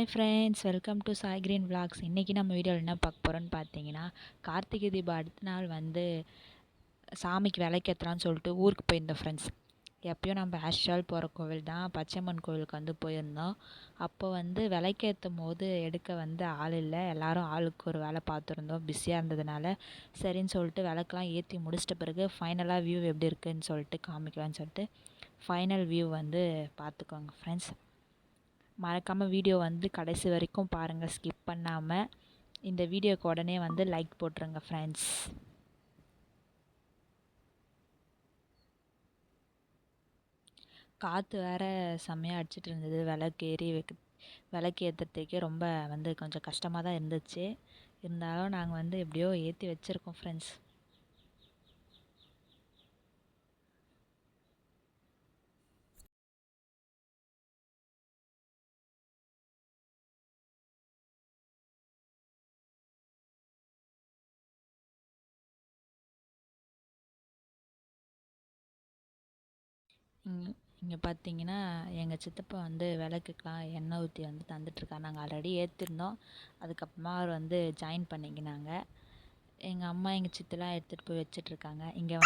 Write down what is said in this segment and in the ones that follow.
Hi friends, welcome to Sai green vlogs. இன்றைக்கி நம்ம வீடியோவில் என்ன பார்க்க போகிறோன்னு பார்த்தீங்கன்னா, கார்த்திகை தீபம் அடுத்த நாள் வந்து சாமிக்கு விளக்கேற்றலான்னு சொல்லிட்டு ஊருக்கு போயிருந்தோம் ஃப்ரெண்ட்ஸ். எப்பயும் நம்ம ஆஷுவல் போகிற கோவில் தான், பச்சையம்மன் கோவிலுக்கு வந்து போயிருந்தோம். அப்போ வந்து விளக்கேற்றும் போது எடுக்க வந்து ஆள் இல்லை, எல்லோரும் ஆளுக்கு ஒரு வேலை பார்த்துருந்தோம். பிஸியாக இருந்ததுனால சரின்னு சொல்லிட்டு விளக்கெலாம் ஏற்றி முடிச்சிட்ட பிறகு ஃபைனலாக வியூ எப்படி இருக்குதுன்னு சொல்லிட்டு காமிக்கலான்னு சொல்லிட்டு ஃபைனல் வியூ வந்து பார்த்துக்கோங்க ஃப்ரெண்ட்ஸ். மறக்காமல் வீடியோ வந்து கடைசி வரைக்கும் பாருங்கள், ஸ்கிப் பண்ணாமல். இந்த வீடியோக்கு உடனே வந்து லைக் போட்டுருங்க ஃப்ரெண்ட்ஸ். காற்று வேறு செம்மையாக அடிச்சிட்டு இருந்தது. விளக்கு ஏற்றுறதுக்கே ரொம்ப வந்து கொஞ்சம் கஷ்டமாக தான் இருந்துச்சு. இருந்தாலும் நாங்கள் வந்து எப்படியோ ஏற்றி வச்சுருக்கோம் ஃப்ரெண்ட்ஸ். இங்கே பார்த்தீங்கன்னா எங்கள் சித்தப்பா வந்து விளக்குக்கெலாம் எண்ணெய் ஊற்றி வந்து தந்துட்டுருக்காங்க. நாங்கள் ஆல்ரெடி ஏற்றிருந்தோம். அதுக்கப்புறமா அவர் வந்து ஜாயின் பண்ணிக்கினாங்க. எங்கள் அம்மா எங்கள் சித்தலாம் எடுத்துகிட்டு போய் வச்சிட்ருக்காங்க. இங்கே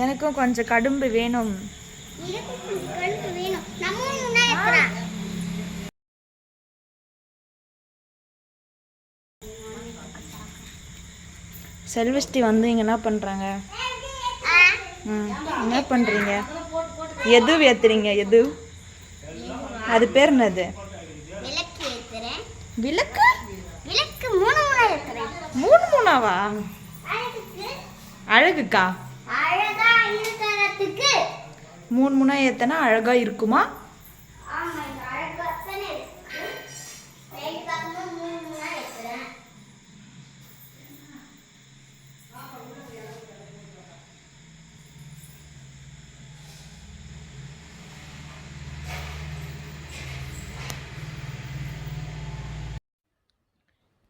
எனக்கும் கொஞ்சம் கடும்பு வேணும். செல்வஸ்டி வந்து இங்கே என்ன பண்ணுறாங்க? என்ன பண்ணுறீங்க? எது ஏற்றுறீங்க? எது அது பேர் என்னது? விளக்கு. மூணு மூணாவா? அழகுக்கா? மூணு மூணா ஏத்தனா அழகா இருக்குமா?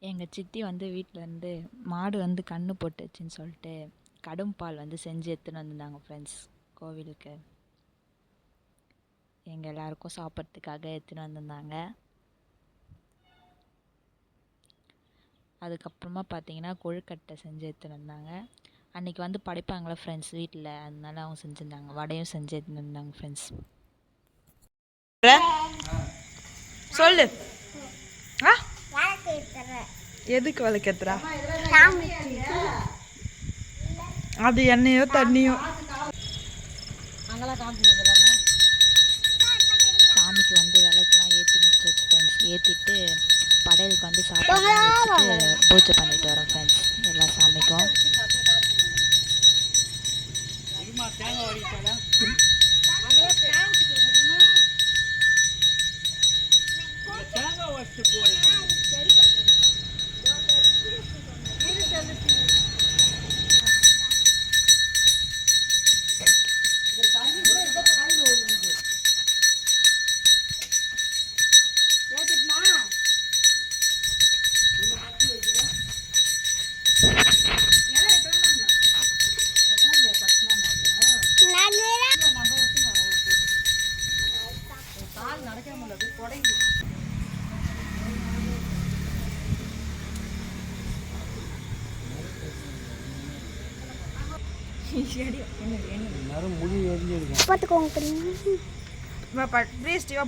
எங்கள் சித்தி வந்து வீட்டிலேருந்து மாடு வந்து கன்று போட்டுச்சுன்னு சொல்லிட்டு கடும் பால் வந்து செஞ்சு எடுத்துன்னு வந்திருந்தாங்க ஃப்ரெண்ட்ஸ். கோவிலுக்கு எங்கள் எல்லாருக்கும் சாப்பிட்றதுக்காக எடுத்துன்னு வந்திருந்தாங்க. அதுக்கப்புறமா பார்த்தீங்கன்னா கொழுக்கட்டை செஞ்சு எடுத்துன்னு வந்தாங்க. அன்றைக்கி வந்து படைப்பாங்களே ஃப்ரெண்ட்ஸ் வீட்டில், அதனால அவங்க செஞ்சுருந்தாங்க. வடையும் செஞ்சு எடுத்துன்னு வந்தாங்க ஃப்ரெண்ட்ஸ். சொல்லு. எதுக்கு விளக்கேத்துறா? அது எண்ணெயோ தண்ணியோ? சாமிக்கு வந்து விளக்குலாம் ஏற்றி முடிச்சாச்சு ஃப்ரெண்ட்ஸ். ஏற்றிட்டு படையலுக்கு வந்து சாப்பாடு வச்சுட்டு பூஜை பண்ணிட்டு வரோம் ஃப்ரெண்ட்ஸ் எல்லா சாமிக்கும்.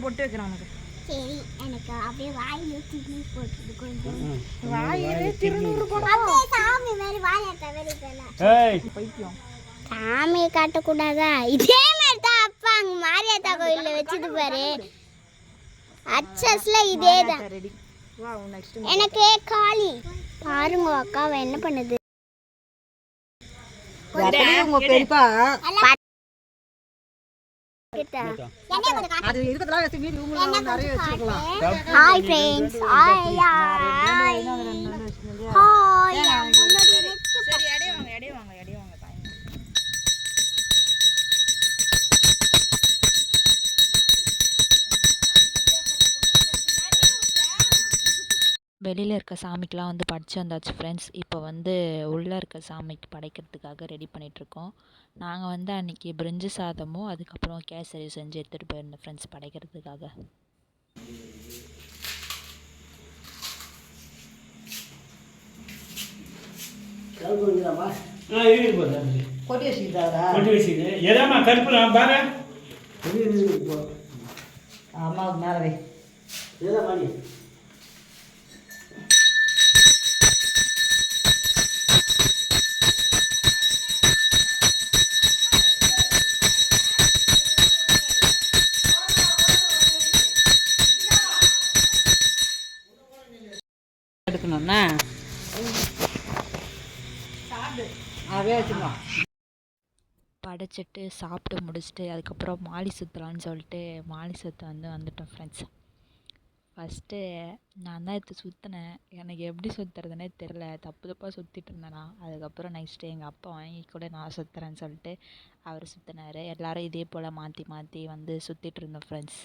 போட்டு வைக்கிறேன் உனக்கு. சரி, எனக்கு அப்படியே வாயில திருநூறு போட்டுது. கொஞ்சம் வாயிலே திருநூறு போடா. அப்படியே சாமி மாதிரி வாயை தவறிட்டல. பைத்தியம். சாமியை காட்டக்கூடாதா? இதே மாதிரி தான் அப்பா அங்கே மாரியாத்தா கோயிலில் வச்சுட்டு பாரு. அச்சஸ்ல இதே தான். எனக்கு காளி பாருங்க அக்காவை என்ன பண்ணுது. உங்க பெரியப்பா அது இருக்கதெல்லாம் வச்சு வீடு ரூம்ல நிறைய வச்சிருக்கலாம். Hi friends. Hi hi hi. சரி எடை வாங்க. வெளியில் இருக்க சாமிக்கெலாம் வந்து படைச்சு வந்தாச்சு ஃப்ரெண்ட்ஸ். இப்போ வந்து உள்ளே இருக்க சாமிக்கு படைக்கிறதுக்காக ரெடி பண்ணிகிட்ருக்கோம். நாங்கள் வந்து அன்றைக்கி பிரிஞ்சு சாதமும் அதுக்கப்புறம் கேசரி செஞ்சு எடுத்துகிட்டு போயிருந்தோம் ஃப்ரெண்ட்ஸ் படைக்கிறதுக்காக. கொட்டி வச்சுக்கிட்டாரா? கொட்டி வச்சுக்கிது எதாம்மா கருப்பு நான் பாரு அம்மாவுக்கு மேலே வை. எதா பாடி எடுக்கணும்னா அதே வச்சுக்கோ. படைச்சிட்டு சாப்பிட்டு முடிச்சுட்டு அதுக்கப்புறம் மாலி சுற்றலான்னு சொல்லிட்டு மாலி சுற்ற வந்துட்டோம் ஃப்ரெண்ட்ஸ். ஃபஸ்ட்டு நான் தான் எடுத்து சுற்றினேன். எனக்கு எப்படி சுற்றுறதுனே தெரில, தப்பு தப்பாக சுற்றிட்டு இருந்தேனா. அதுக்கப்புறம் நெக்ஸ்ட்டு எங்கள் அப்பா வாங்கி கூட நான் சுற்றுறேன்னு சொல்லிட்டு அவர் சுற்றினார். எல்லோரும் இதே போல் மாற்றி மாற்றி வந்து சுற்றிட்டு இருந்தோம் ஃப்ரெண்ட்ஸ்.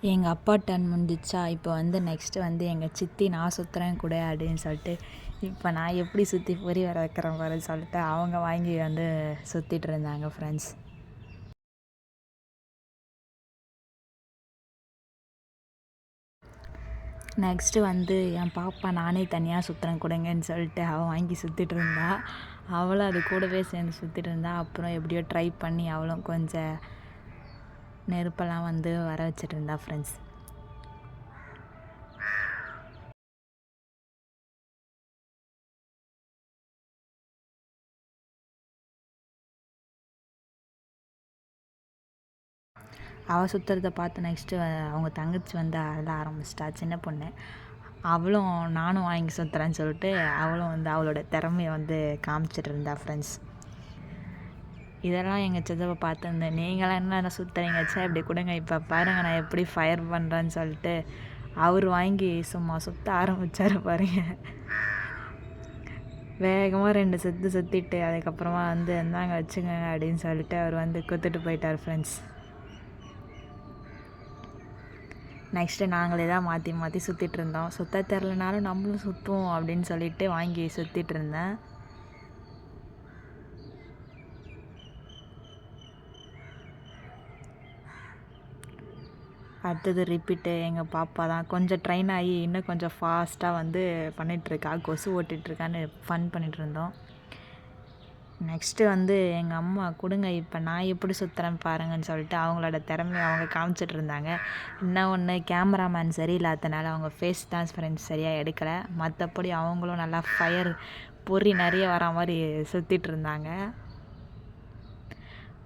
எங்கள் அப்பா டர்ன் முடிஞ்சிச்சா. இப்போ வந்து நெக்ஸ்ட்டு வந்து எங்கள் சித்தி நான் சுற்றுறேன் கூட அப்படின்னு சொல்லிட்டு இப்போ நான் எப்படி சுற்றி பொறி வர வைக்கிறேன் பாருன்னு சொல்லிட்டு அவங்க வாங்கி வந்து சுற்றிட்டு இருந்தாங்க ஃப்ரெண்ட்ஸ். நெக்ஸ்ட்டு வந்து என் பாப்பா நானே தனியாக சுற்றுறேன் கொடுங்கன்னு சொல்லிட்டு அவள் வாங்கி சுற்றிட்டு இருந்தா. அவளும் அது கூடவே சேர்ந்து சுற்றிட்டு இருந்தா. அப்புறம் எப்படியோ ட்ரை பண்ணி அவளும் கொஞ்சம் நெருப்பெல்லாம் வந்து வர வச்சுட்டு இருந்தா ஃப்ரெண்ட்ஸ். அவள் சுற்றுறத பார்த்து நெக்ஸ்ட்டு அவங்க தங்கச்சி வந்து அழ ஆரம்பிச்சிட்டா, சின்ன பொண்ணு. அவளும் நானும் வாங்கி சுற்றுறேன்னு சொல்லிட்டு அவளும் வந்து அவளோட திறமையை வந்து காமிச்சிட்டு இருந்தா ஃப்ரெண்ட்ஸ். இதெல்லாம் எங்கள் சித்தப்பா பார்த்துருந்தேன். நீங்களாம் என்ன சுற்றுறீங்க சே இப்படி கொடுங்க, இப்போ பாருங்கள் நான் எப்படி ஃபயர் பண்ணுறேன்னு சொல்லிட்டு அவர் வாங்கி சும்மா சுற்ற ஆரம்பித்தார் பாருங்க. வேகமாக 2 சுற்றிட்டு அதுக்கப்புறமா வந்து இந்தாங்க வச்சுக்கோங்க அப்படின்னு சொல்லிட்டு அவர் வந்து குத்துட்டு போயிட்டார் ஃப்ரெண்ட்ஸ். நெக்ஸ்ட்டு நாங்களே தான் மாற்றி மாற்றி சுற்றிட்டு இருந்தோம். சுற்ற தெரிலனாலும் நம்மளும் சுற்றுவோம் அப்படின்னு சொல்லிட்டு வாங்கி சுற்றிட்டு இருந்தேன். அடுத்தது ரிப்பீட்டு. எங்கள் பாப்பா தான் கொஞ்சம் ட்ரெயின் ஆகி இன்னும் கொஞ்சம் ஃபாஸ்ட்டாக வந்து பண்ணிகிட்ருக்கா, கொசு ஓட்டிகிட்ருக்கான்னு ஃபன் பண்ணிகிட்டு இருந்தோம். நெக்ஸ்ட்டு வந்து எங்கள் அம்மா கொடுங்க இப்போ நான் எப்படி சுற்றுறேன் பாருங்கன்னு சொல்லிட்டு அவங்களோட திறமையை அவங்க காமிச்சிட்டு இருந்தாங்க. இன்னும் ஒன்று கேமராமேன் சரியில்லாதனால அவங்க ஃபேஸ் தான் ஃப்ரெண்ட்ஸ் சரியாக எடுக்கலை. மற்றபடி அவங்களும் நல்லா ஃபயர் பொறி நிறைய வர மாதிரி சுற்றிட்டு இருந்தாங்க.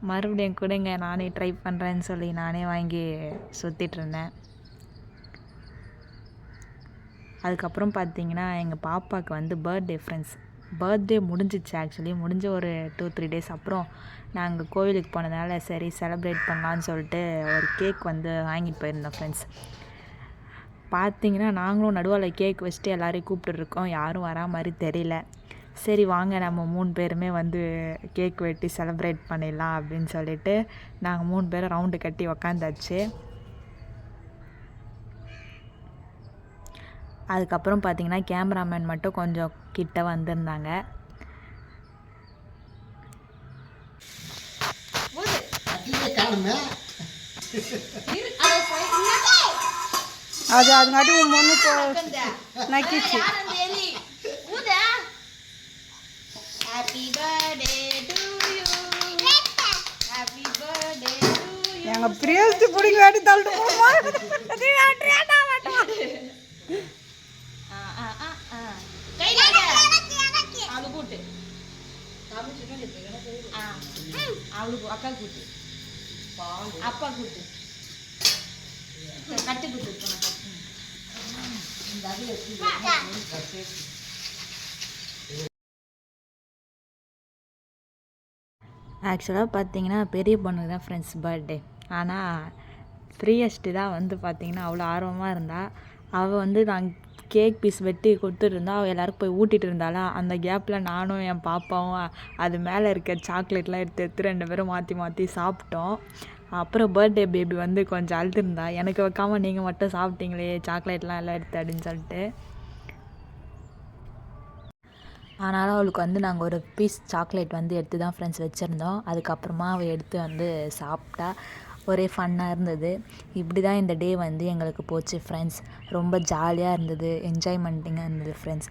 மறுபடியும் கொடுங்க நானே ட்ரை பண்ணுறேன்னு சொல்லி நானே வாங்கி சுற்றிட்டு இருந்தேன். அதுக்கப்புறம் பார்த்திங்கன்னா எங்கள் பாப்பாவுக்கு வந்து பர்த்டே ஃப்ரெண்ட்ஸ். பர்த்டே முடிஞ்சிச்சு ஆக்சுவலி. முடிஞ்ச ஒரு 2-3 டேஸ் அப்புறம் நாங்கள் கோவிலுக்கு போனதுனால சரி செலிப்ரேட் பண்ணலான்னு சொல்லிட்டு ஒரு கேக் வந்து வாங்கிட்டு போயிருந்தோம் ஃப்ரெண்ட்ஸ். பார்த்திங்கன்னா நாங்களும் நடுவில் கேக் வச்சுட்டு எல்லோரையும் கூப்பிட்டுருக்கோம். யாரும் வரா மாதிரி தெரியல. சரி வாங்க நம்ம 3 பேருமே வந்து கேக் வெட்டி செலிப்ரேட் பண்ணிடலாம் அப்படின்னு சொல்லிட்டு நாங்கள் 3 பேரும் ரவுண்டு கட்டி உக்காந்தாச்சு. அதுக்கப்புறம் பார்த்திங்கன்னா கேமராமேன் மட்டும் கொஞ்சம் கிட்ட வந்திருந்தாங்க. அது அதுங்காட்டி உன் பொண்ணு நக்கிச்சு. எங்க பிரியஸ்தி பிடிங்க வாட்டி தள்ளிட்டு போமா. அவளுக்கு அக்கா கூட்டு அப்பா கூட்டு கட்டு கூட்டு ஆக்சுவலாக பார்த்தீங்கன்னா பெரிய பொண்ணுக்கு தான் ஃப்ரெண்ட்ஸ் பர்த்டே. ஆனால் ஃப்ரீயஸ்ட்டு தான் வந்து பார்த்திங்கன்னா அவ்வளோ ஆர்வமாக இருந்தா. அவள் வந்து நான் கேக் பீஸ் வெட்டி கொடுத்துட்டு இருந்தா. அவள் எல்லாருக்கும் போய் ஊட்டிகிட்டு இருந்தாளா. அந்த கேப்பில் நானும் என் பாப்பாவும் அது மேலே இருக்க சாக்லேட்லாம் எடுத்து 2 பேரும் மாற்றி மாற்றி சாப்பிட்டோம். அப்புறம் பர்த்டே பேபி வந்து கொஞ்சம் அழுதுருந்தா, எனக்கு வைக்காமல் நீங்கள் மட்டும் சாப்பிட்டீங்களே சாக்லேட்லாம் எல்லாம் எடுத்து அப்படின்னு சொல்லிட்டு. ஆனாலும் அவளுக்கு வந்து நாங்கள் ஒரு பீஸ் சாக்லேட் வந்து எடுத்து தான் ஃப்ரெண்ட்ஸ் வச்சுருந்தோம். அதுக்கப்புறமா அவள் எடுத்து வந்து சாப்பிட்டா. ஒரே ஃபன்னாக இருந்தது. இப்படி தான் இந்த டே வந்து எங்களுக்கு போச்சு ஃப்ரெண்ட்ஸ். ரொம்ப ஜாலியாக இருந்தது, என்ஜாய்மெண்ட்டிங்காக இருந்தது ஃப்ரெண்ட்ஸ்.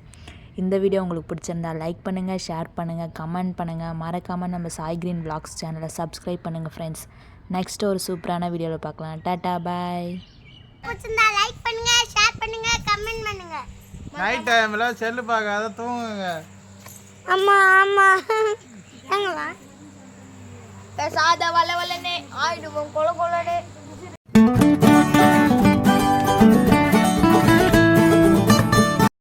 இந்த வீடியோ உங்களுக்கு பிடிச்சிருந்தா லைக் பண்ணுங்கள், ஷேர் பண்ணுங்கள், கமெண்ட் பண்ணுங்கள். மறக்காமல் நம்ம சாய் கிரீன் விலாக்ஸ் சேனலை சப்ஸ்கிரைப் பண்ணுங்கள் ஃப்ரெண்ட்ஸ். நெக்ஸ்ட் ஒரு சூப்பரான வீடியோவில் பார்க்கலாம். டாட்டா பாய். பிடிச்சிருந்தா லைக் பண்ணுங்க, ஷேர் பண்ணுங்க, கமெண்ட் பண்ணுங்க. நைட் டைம்ல செல்லு பார்க்காத தூங்குங்க. அம்மா ஆமா எங்க வா பேசாத வளவலனே ஆயிடுவோம் கொல கொலனே.